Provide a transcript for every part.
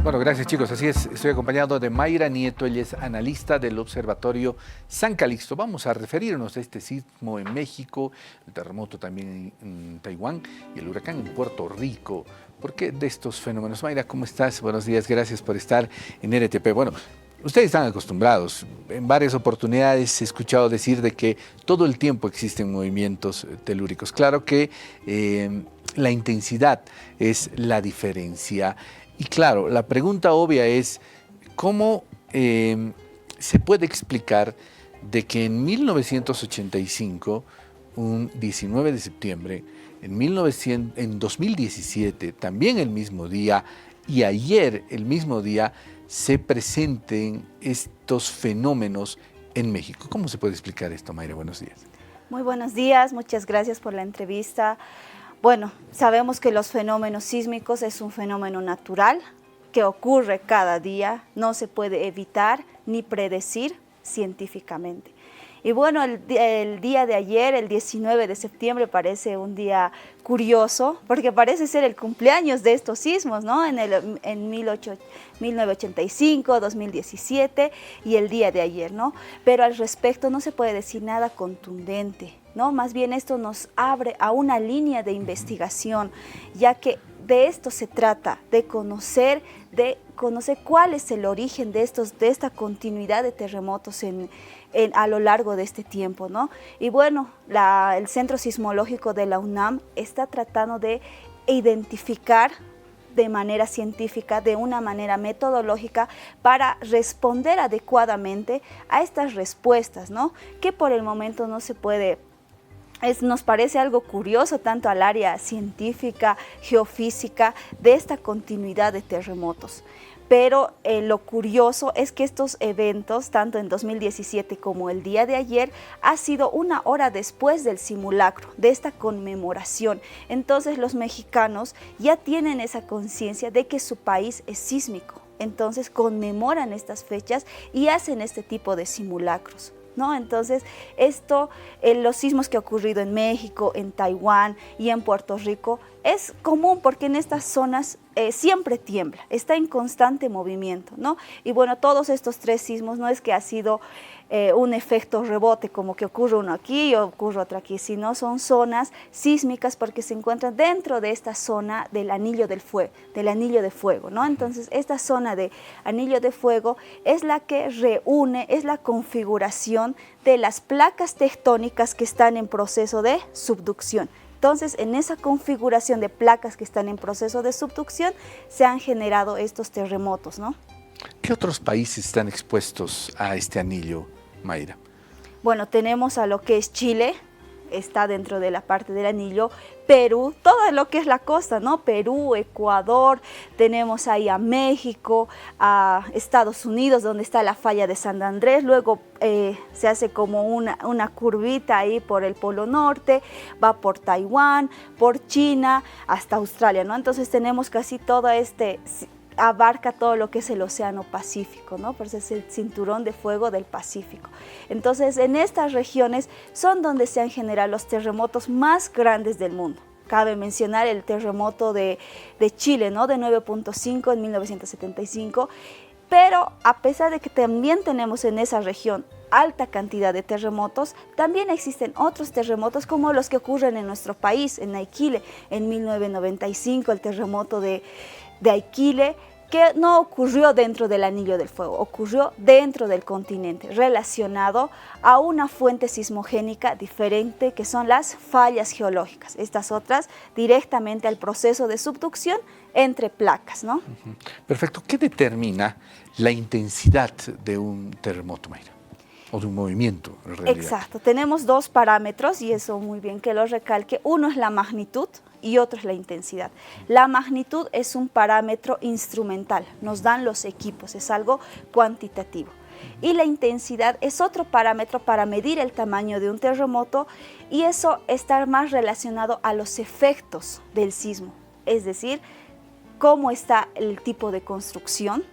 Bueno, gracias chicos, así es, estoy acompañado de Mayra Nieto, ella es analista del Observatorio San Calixto. Vamos a referirnos a este sismo en México, el terremoto también en Taiwán y el huracán en Puerto Rico. ¿Por qué de estos fenómenos? Mayra, ¿cómo estás? Buenos días, gracias por estar en RTP. Bueno, ustedes están acostumbrados, en varias oportunidades he escuchado decir de que todo el tiempo existen movimientos telúricos. Claro que la intensidad es la diferencia. Y claro, la pregunta obvia es, ¿cómo se puede explicar de que en 1985, un 19 de septiembre, en 2017, también el mismo día, y ayer el mismo día, se presenten estos fenómenos en México? ¿Cómo se puede explicar esto, Mayra? Buenos días. Muy buenos días, muchas gracias por la entrevista. Bueno, sabemos que los fenómenos sísmicos es un fenómeno natural que ocurre cada día, no se puede evitar ni predecir científicamente. Y bueno, el día de ayer, el 19 de septiembre, parece un día curioso, porque parece ser el cumpleaños de estos sismos, ¿no? En 1985, 2017 y el día de ayer, ¿no? Pero al respecto no se puede decir nada contundente, ¿no? Más bien esto nos abre a una línea de investigación, ya que de esto se trata, de conocer cuál es el origen de esta continuidad de terremotos a lo largo de este tiempo, ¿no? Y bueno, el Centro Sismológico de la UNAM está tratando de identificar de manera científica, de una manera metodológica, para responder adecuadamente a estas respuestas, ¿no? Que por el momento no se puede. Nos parece algo curioso tanto al área científica, geofísica, de esta continuidad de terremotos. Pero lo curioso es que estos eventos, tanto en 2017 como el día de ayer, ha sido una hora después del simulacro, de esta conmemoración. Entonces los mexicanos ya tienen esa conciencia de que su país es sísmico. Entonces conmemoran estas fechas y hacen este tipo de simulacros, ¿no? Entonces, los sismos que han ocurrido en México, en Taiwán y en Puerto Rico, es común porque en estas zonas siempre tiembla, está en constante movimiento, ¿no? Y bueno, todos estos tres sismos no es que ha sido un efecto rebote, como que ocurre uno aquí y ocurre otro aquí, sino son zonas sísmicas porque se encuentran dentro de esta zona del anillo de fuego, ¿no? Entonces, esta zona de anillo de fuego es la que reúne, es la configuración de las placas tectónicas que están en proceso de subducción. Entonces, en esa configuración de placas que están en proceso de subducción, se han generado estos terremotos, ¿no? ¿Qué otros países están expuestos a este anillo, Mayra? Bueno, tenemos a lo que es Chile, está dentro de la parte del anillo, Perú, todo lo que es la costa, ¿no? Perú, Ecuador, tenemos ahí a México, a Estados Unidos, donde está la falla de San Andrés, luego se hace como una curvita ahí por el Polo Norte, va por Taiwán, por China, hasta Australia, ¿no? Entonces tenemos casi todo abarca todo lo que es el Océano Pacífico, ¿no? Pues es el cinturón de fuego del Pacífico. Entonces, en estas regiones son donde se han generado los terremotos más grandes del mundo. Cabe mencionar el terremoto de Chile, ¿no? De 9.5 en 1975, pero a pesar de que también tenemos en esa región alta cantidad de terremotos, también existen otros terremotos como los que ocurren en nuestro país, en Aikile, en 1995, el terremoto de Aikile, que no ocurrió dentro del anillo del fuego, ocurrió dentro del continente, relacionado a una fuente sismogénica diferente que son las fallas geológicas. Estas otras directamente al proceso de subducción entre placas, ¿no? Perfecto. ¿Qué determina la intensidad de un terremoto, Mayra? O de un movimiento, en realidad. Exacto. Tenemos dos parámetros y eso muy bien que lo recalque. Uno es la magnitud y otro es la intensidad. La magnitud es un parámetro instrumental, nos dan los equipos, es algo cuantitativo. Y la intensidad es otro parámetro para medir el tamaño de un terremoto y eso está más relacionado a los efectos del sismo, es decir, cómo está el tipo de construcción,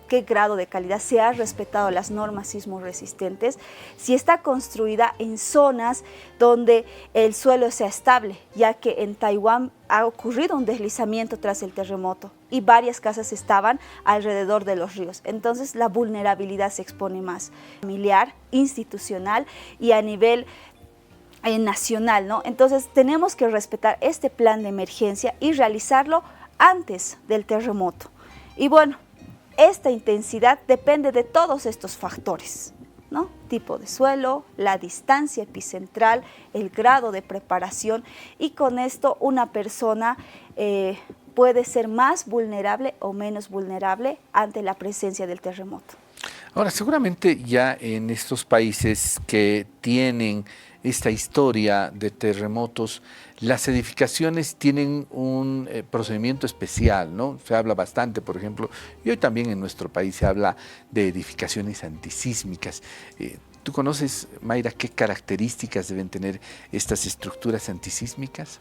qué grado de calidad, se ha respetado las normas sismorresistentes, si está construida en zonas donde el suelo sea estable, ya que en Taiwán ha ocurrido un deslizamiento tras el terremoto y varias casas estaban alrededor de los ríos. Entonces la vulnerabilidad se expone más, familiar, institucional y a nivel nacional, ¿no? Entonces tenemos que respetar este plan de emergencia y realizarlo antes del terremoto. Y bueno, esta intensidad depende de todos estos factores, ¿no? Tipo de suelo, la distancia epicentral, el grado de preparación, y con esto una persona puede ser más vulnerable o menos vulnerable ante la presencia del terremoto. Ahora, seguramente ya en estos países que tienen esta historia de terremotos, las edificaciones tienen un procedimiento especial, ¿no? Se habla bastante, por ejemplo, y hoy también en nuestro país se habla de edificaciones antisísmicas. ¿Tú conoces, Mayra, qué características deben tener estas estructuras antisísmicas?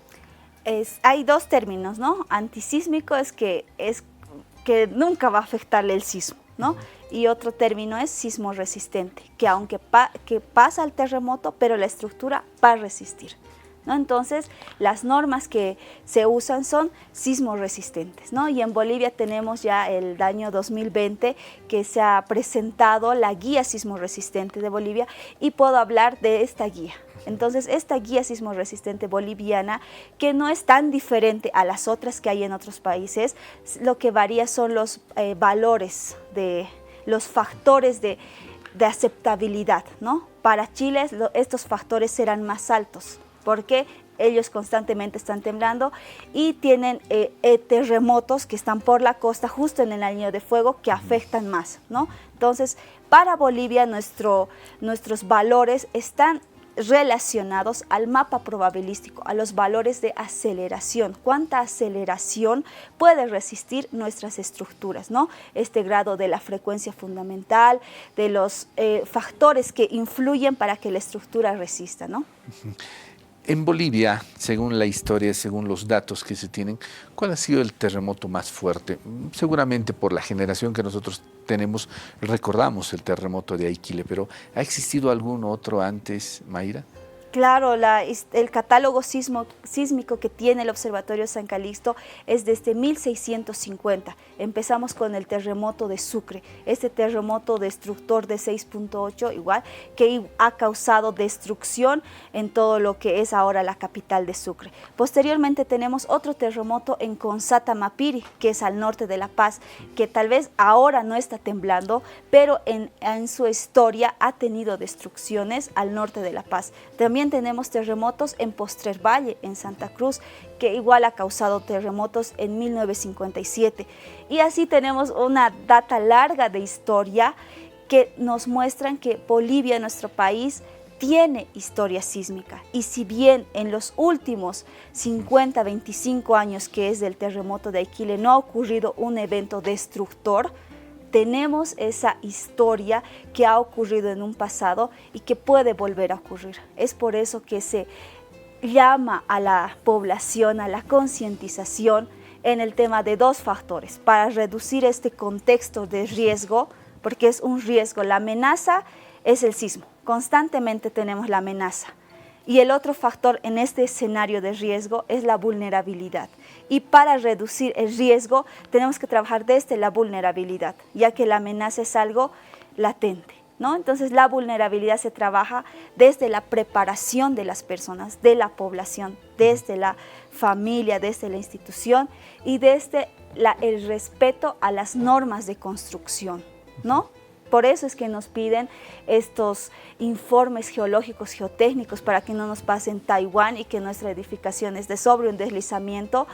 Hay dos términos, ¿no? Antisísmico es que nunca va a afectarle el sismo, ¿no? Y otro término es sismo resistente, que aunque que pasa el terremoto, pero la estructura va a resistir, ¿no? Entonces, las normas que se usan son sismos resistentes, ¿no? Y en Bolivia tenemos ya el año 2020 que se ha presentado la guía sismo resistente de Bolivia, y puedo hablar de esta guía. Entonces, esta guía sismo resistente boliviana, que no es tan diferente a las otras que hay en otros países, lo que varía son los valores los factores de aceptabilidad, ¿no? Para Chile estos factores serán más altos, porque ellos constantemente están temblando y tienen terremotos que están por la costa, justo en el anillo de fuego, que afectan más, ¿no? Entonces, para Bolivia nuestros valores están relacionados al mapa probabilístico, a los valores de aceleración. ¿Cuánta aceleración puede resistir nuestras estructuras, ¿no? Este grado de la frecuencia fundamental, de los factores que influyen para que la estructura resista, ¿no? En Bolivia, según la historia, según los datos que se tienen, ¿cuál ha sido el terremoto más fuerte? Seguramente por la generación que nosotros tenemos, recordamos el terremoto de Aiquile, pero ¿ha existido algún otro antes, Mayra? Claro, el catálogo sísmico que tiene el Observatorio San Calixto es desde 1650. Empezamos con el terremoto de Sucre, este terremoto destructor de 6.8, igual, que ha causado destrucción en todo lo que es ahora la capital de Sucre. Posteriormente tenemos otro terremoto en Consata Mapiri, que es al norte de La Paz, que tal vez ahora no está temblando, pero en su historia ha tenido destrucciones al norte de La Paz. También tenemos terremotos en Postrer Valle, en Santa Cruz, que igual ha causado terremotos en 1957. Y así tenemos una data larga de historia que nos muestran que Bolivia, nuestro país, tiene historia sísmica. Y si bien en los últimos 50, 25 años que es del terremoto de Aiquile no ha ocurrido un evento destructor, tenemos esa historia que ha ocurrido en un pasado y que puede volver a ocurrir. Es por eso que se llama a la población, a la concientización en el tema de dos factores, para reducir este contexto de riesgo, porque es un riesgo. La amenaza es el sismo, constantemente tenemos la amenaza. Y el otro factor en este escenario de riesgo es la vulnerabilidad. Y para reducir el riesgo tenemos que trabajar desde la vulnerabilidad, ya que la amenaza es algo latente, ¿no? Entonces la vulnerabilidad se trabaja desde la preparación de las personas, de la población, desde la familia, desde la institución y desde el respeto a las normas de construcción, ¿no? Por eso es que nos piden estos informes geológicos, geotécnicos, para que no nos pase en Taiwán y que nuestra edificación es de sobre un deslizamiento.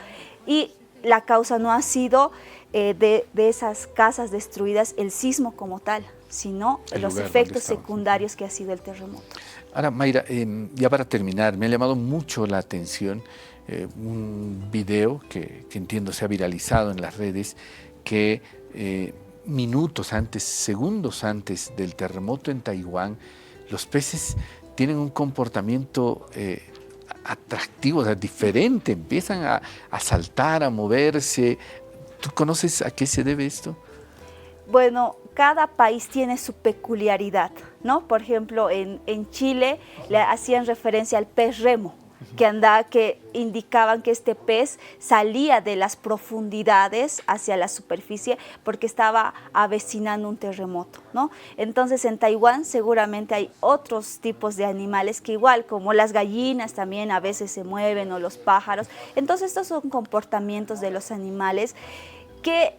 Y la causa no ha sido de esas casas destruidas el sismo como tal, sino los efectos secundarios que ha sido el terremoto. Ahora, Mayra, ya para terminar, me ha llamado mucho la atención un video que entiendo se ha viralizado en las redes, que minutos antes, segundos antes del terremoto en Taiwán, los peces tienen un comportamiento atractivo, o sea, diferente, empiezan a saltar, a moverse. ¿Tú conoces a qué se debe esto? Bueno, cada país tiene su peculiaridad, ¿no? Por ejemplo, en Chile le hacían referencia al pez remo, que indicaban que este pez salía de las profundidades hacia la superficie porque estaba avecinando un terremoto, ¿no? Entonces en Taiwán seguramente hay otros tipos de animales que igual, como las gallinas también a veces se mueven o los pájaros. Entonces estos son comportamientos de los animales que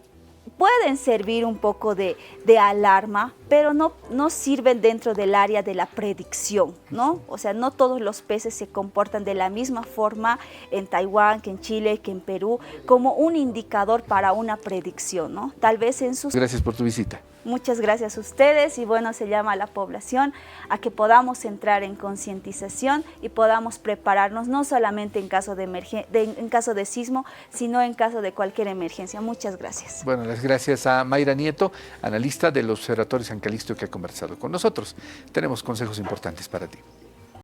pueden servir un poco de alarma, pero no sirven dentro del área de la predicción, ¿no? O sea, no todos los peces se comportan de la misma forma en Taiwán, que en Chile, que en Perú, como un indicador para una predicción, ¿no? Tal vez en sus... Gracias por tu visita. Muchas gracias a ustedes y bueno, se llama a la población a que podamos entrar en concientización y podamos prepararnos no solamente en caso en caso de sismo, sino en caso de cualquier emergencia. Muchas gracias. Bueno, las gracias a Mayra Nieto, analista del Observatorio San Calixto, que ha conversado con nosotros. Tenemos consejos importantes para ti.